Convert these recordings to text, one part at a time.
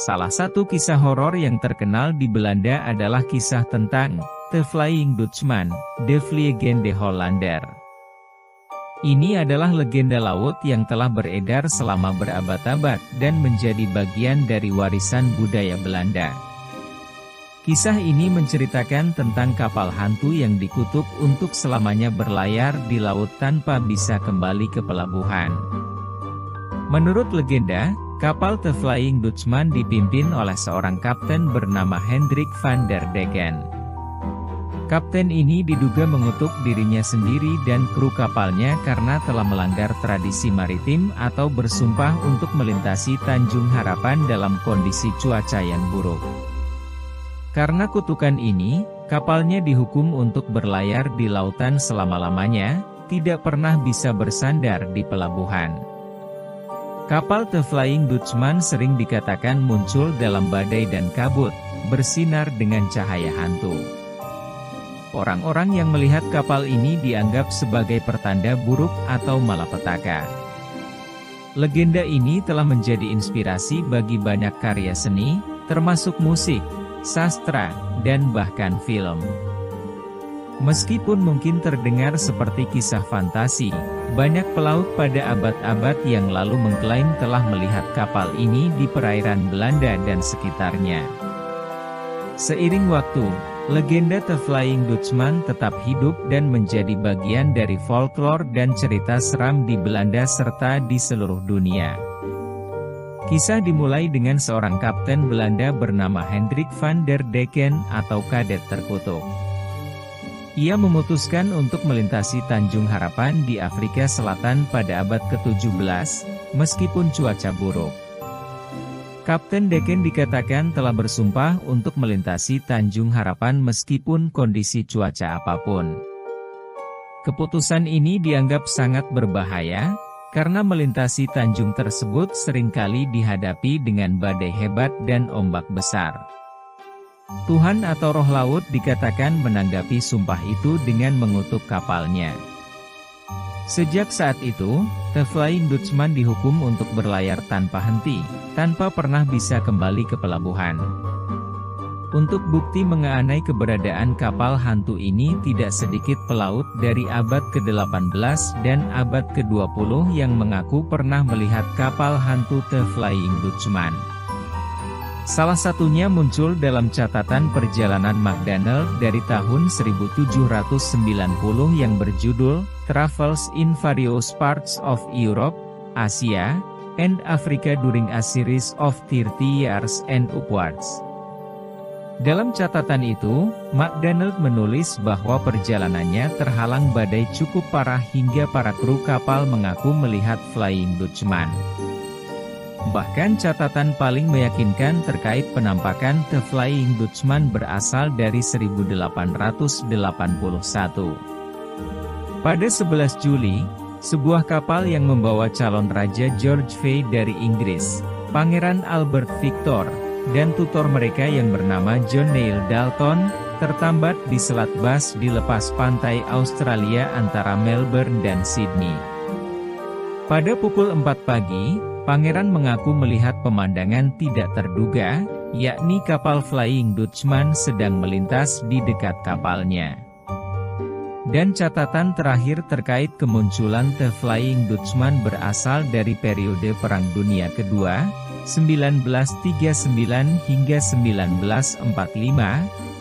Salah satu kisah horor yang terkenal di Belanda adalah kisah tentang The Flying Dutchman, De Vliegende Hollander. Ini adalah legenda laut yang telah beredar selama berabad-abad dan menjadi bagian dari warisan budaya Belanda. Kisah ini menceritakan tentang kapal hantu yang dikutuk untuk selamanya berlayar di laut tanpa bisa kembali ke pelabuhan. Menurut legenda, kapal The Flying Dutchman dipimpin oleh seorang kapten bernama Hendrik van der Decken. Kapten ini diduga mengutuk dirinya sendiri dan kru kapalnya karena telah melanggar tradisi maritim atau bersumpah untuk melintasi Tanjung Harapan dalam kondisi cuaca yang buruk. Karena kutukan ini, kapalnya dihukum untuk berlayar di lautan selama-lamanya, tidak pernah bisa bersandar di pelabuhan. Kapal The Flying Dutchman sering dikatakan muncul dalam badai dan kabut, bersinar dengan cahaya hantu. Orang-orang yang melihat kapal ini dianggap sebagai pertanda buruk atau malapetaka. Legenda ini telah menjadi inspirasi bagi banyak karya seni, termasuk musik, sastra, dan bahkan film. Meskipun mungkin terdengar seperti kisah fantasi, banyak pelaut pada abad-abad yang lalu mengklaim telah melihat kapal ini di perairan Belanda dan sekitarnya. Seiring waktu, legenda The Flying Dutchman tetap hidup dan menjadi bagian dari folklore dan cerita seram di Belanda serta di seluruh dunia. Kisah dimulai dengan seorang kapten Belanda bernama Hendrik van der Decken atau Kadet Terkutuk. Ia memutuskan untuk melintasi Tanjung Harapan di Afrika Selatan pada abad ke-17, meskipun cuaca buruk. Kapten Decken dikatakan telah bersumpah untuk melintasi Tanjung Harapan meskipun kondisi cuaca apapun. Keputusan ini dianggap sangat berbahaya, karena melintasi tanjung tersebut seringkali dihadapi dengan badai hebat dan ombak besar. Tuhan atau roh laut dikatakan menanggapi sumpah itu dengan mengutuk kapalnya. Sejak saat itu, The Flying Dutchman dihukum untuk berlayar tanpa henti, tanpa pernah bisa kembali ke pelabuhan. Untuk bukti mengenai keberadaan kapal hantu ini tidak sedikit pelaut dari abad ke-18 dan abad ke-20 yang mengaku pernah melihat kapal hantu The Flying Dutchman. Salah satunya muncul dalam catatan perjalanan McDonald dari tahun 1790 yang berjudul Travels in Various Parts of Europe, Asia, and Africa during a series of 30 years and upwards. Dalam catatan itu, McDonald menulis bahwa perjalanannya terhalang badai cukup parah hingga para kru kapal mengaku melihat Flying Dutchman. Bahkan catatan paling meyakinkan terkait penampakan The Flying Dutchman berasal dari 1881. Pada 11 Juli, sebuah kapal yang membawa calon Raja George V dari Inggris, Pangeran Albert Victor, dan tutor mereka yang bernama John Neil Dalton, tertambat di Selat Bass di lepas pantai Australia antara Melbourne dan Sydney. Pada pukul 4 pagi, Pangeran mengaku melihat pemandangan tidak terduga, yakni kapal Flying Dutchman sedang melintas di dekat kapalnya. Dan catatan terakhir terkait kemunculan The Flying Dutchman berasal dari periode Perang Dunia Kedua, 1939 hingga 1945,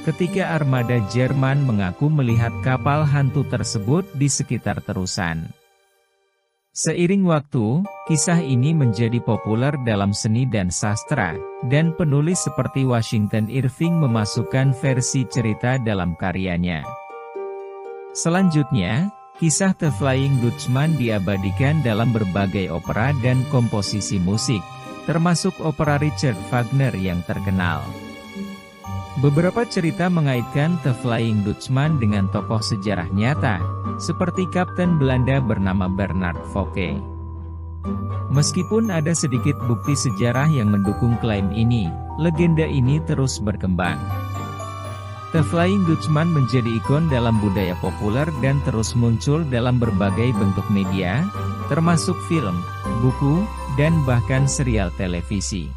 ketika armada Jerman mengaku melihat kapal hantu tersebut di sekitar terusan. Seiring waktu, kisah ini menjadi populer dalam seni dan sastra, dan penulis seperti Washington Irving memasukkan versi cerita dalam karyanya. Selanjutnya, kisah The Flying Dutchman diabadikan dalam berbagai opera dan komposisi musik, termasuk opera Richard Wagner yang terkenal. Beberapa cerita mengaitkan The Flying Dutchman dengan tokoh sejarah nyata, seperti Kapten Belanda bernama Bernard Fouquet. Meskipun ada sedikit bukti sejarah yang mendukung klaim ini, legenda ini terus berkembang. The Flying Dutchman menjadi ikon dalam budaya populer dan terus muncul dalam berbagai bentuk media, termasuk film, buku, dan bahkan serial televisi.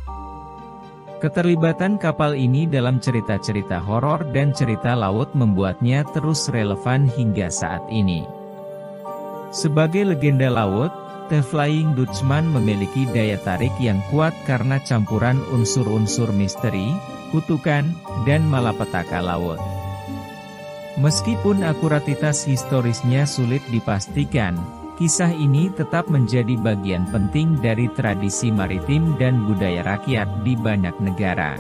Keterlibatan kapal ini dalam cerita-cerita horor dan cerita laut membuatnya terus relevan hingga saat ini. Sebagai legenda laut, The Flying Dutchman memiliki daya tarik yang kuat karena campuran unsur-unsur misteri, kutukan, dan malapetaka laut. Meskipun akuratitas historisnya sulit dipastikan, kisah ini tetap menjadi bagian penting dari tradisi maritim dan budaya rakyat di banyak negara.